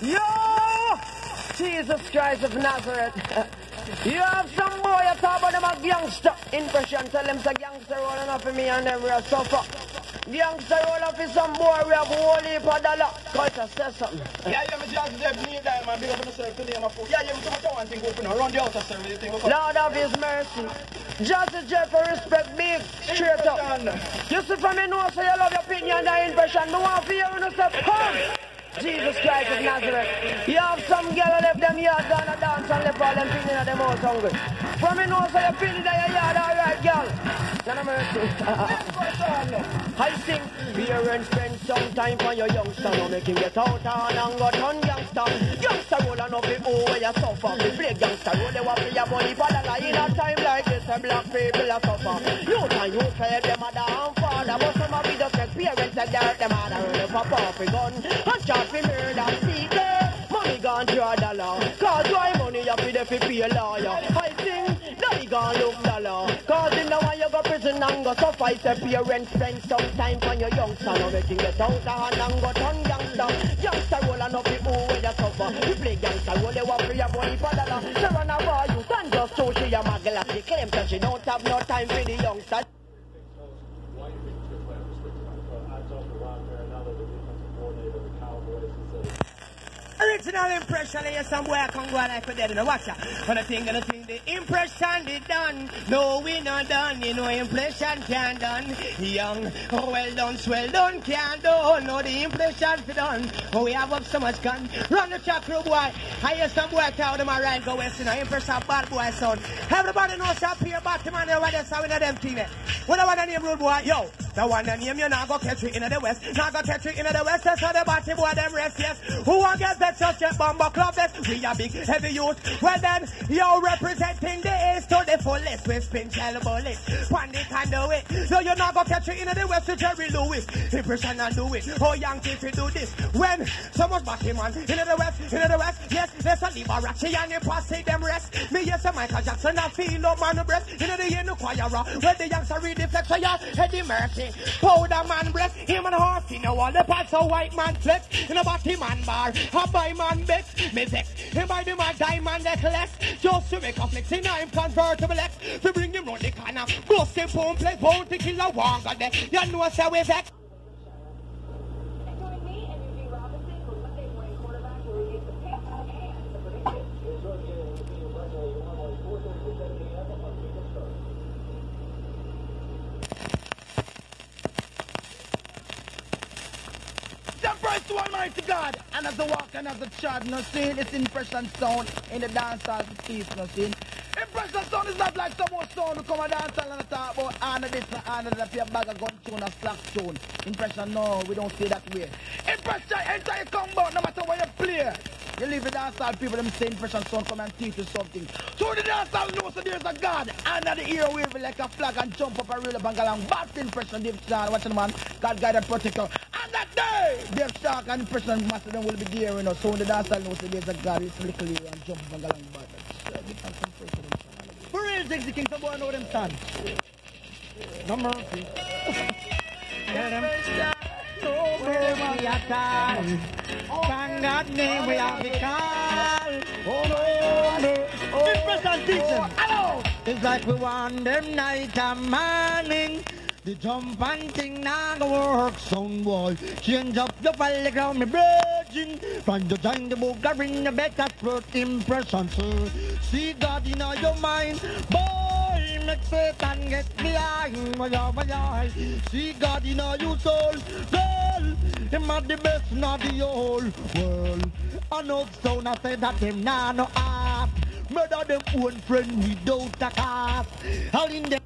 Yo! Jesus Christ of Nazareth. You have some boy you talk about them a gangster impression. Tell them it's a gangster rolling up for me and them will suffer. Gangster roll up for some boy we have a whole heap of dollar. Culture says something. Yeah, me just there, me there, man. Big up myself today, my fool. Yeah, you too much one thing open around the outer side. Lord of His mercy. Just Jeff for respect, big, straight up. You see from me know so you love your opinion and impression. Me want to hear you say, come! Jesus Christ of Nazareth. You have some girl who left them yard down a dance and left all them feeling at them house hungry. From me know so you feeling that your yard alright, girl. None of mercy. I think parents spend some time for your youngster. Now make him get out and go turn youngster. Youngster roll and up the O where you suffer. We play youngster roll, they want to your money for the line. In a time like this, a black people are suffer. You can you say them mother and father. But some of you just get parents that dirt them mother and they pop off a gun. And charge for murder, people. Money gone draw dollar. Cause why money you pay the pay a lawyer. I think they gone look dollar. Cause in the one you go prison and go suffice. The parents spend some time for your youngster. Now they can get out of hand and go turn youngster. Youngster roll and up the O where you suffer. You play youngster roll, they want for your money for dollar. She run a bar, you stand just so she a magla. She claim that she don't have no time for the youngster. Original impression, yes, some boy I can go like for dead in the watcher. And the impression is done. No, we not done, you know, impression can done. Young, oh, well done, swell done, can do. No, the impression for done. Oh, we have up so much gun. Run the track crew, boy. I hear some boy tell them I ride go west, you know, impression bad boy son. Everybody knows up here, Batman, over there, so we know them team. What I want to name rude boy, yo. The one that name you now go catch it in the west. Now go catch it in the west, that's how the batty boy them rest, yes. Who want get that such a bomber club that we are big heavy youth. Well then, you're representing the east to the fullest. We spin shell bullet, Pandy can do it. So you're not gonna catch it in the west to Jerry Lewis. Impression and do it. Oh, young kids to do this. When someone's batty man in the west, yes, there's a Liberace and the posse them rest. Me yes, a Michael Jackson, I feel up man breast. In the end, choir, where the youngster read the flex, so yeah, Eddie Murphy. Powder man breast, him and horse, you know all the parts of white man flex. In a batty man bar, a buy man bex, me vex. Him buy me my diamond necklace, just to make a flex in a convertible X. To bring him round the corner, go step home, play bone to kill a wanga there. You know say we vex. Join me and Eugene Robinson for Monday morning quarterback where we get the picks and the predictions. Praise to Almighty God, and as I walk and as I chat, no sin, it's impression sound in the dance hall to cease, no sin. Impression sound is not like some more sound who come and dance hall and talk about honor this and honor that, pay a bag of gun tune or slack tune. Impression, no, we don't say that way. Impression, enter you come out, no matter where you play. You leave the dance hall people, them say impression sound come and teach you something. So the dance hall knows that there's a God, under the ear wave like a flag and jump up and reel up and go along. Bad impression, Dave Star, watch the man, God guide and protect you. And that day, Dave Star and impression master them will be there, you know. So when the dance hall knows that there's a God, it's a little ear and jump up and go along. For real, Ziggy King, some boy know them stand. No mercy. Hear them? No mercy at all. Thank God name we have the call. Oh no, no. Oh, hello. It's like we want them night and morning. The jump and thing now go work, son boy. Change up the file ground, me virgin. From the time the book, I bring the better first impression, sir. See God in all your mind, boy. Make Satan get behind, my. See God in all your soul, girl. Him are the best, not the whole world. I know sound, I say that him nah no art. Murder them own friend without a cause. All in them.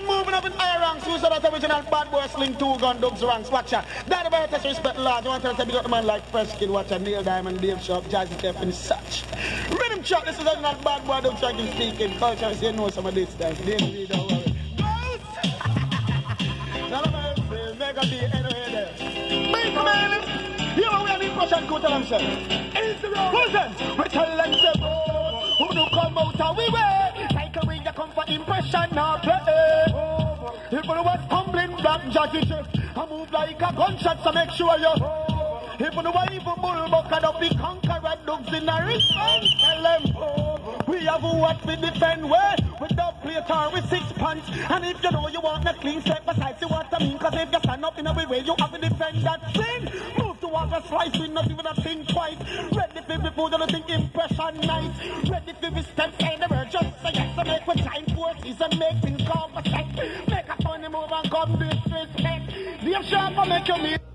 Moving up in higher ranks, who's that original bad boy sling 2 gun dubs ranks, watch out. That about test respect large, you want to tell me the man like Fresh Kid, watch out, Neil Diamond, Dave Shop, Jazzy Tef and such. Rhythm Chuck, this is original bad boy dub track in speaking, culture, so you know some of this stuff, they don't really don't worry. Ghost! None of us, mega be anyway there. Big man, you know we have Russian crew tell them say, listen, we tell them say, who do come out and we way? Like a way you come for impression, not play. If you was tumbling black jacket, I move like a gunshot, so make sure you. If you want even bull bucket up the conqueror dogs in a response, tell them, we have what we defend where with the plater with 6 pants. And if you know you want a clean set, besides you want I mean, cause if you stand up in a way you have to defend that sin. Move towards a slice with not even a think twice. Ready for the food and think impression nice. Ready for the step anywhere, just say yes to make with time forces and make things conversate. Make a funny move and come disrespect. The sharp will make you meet.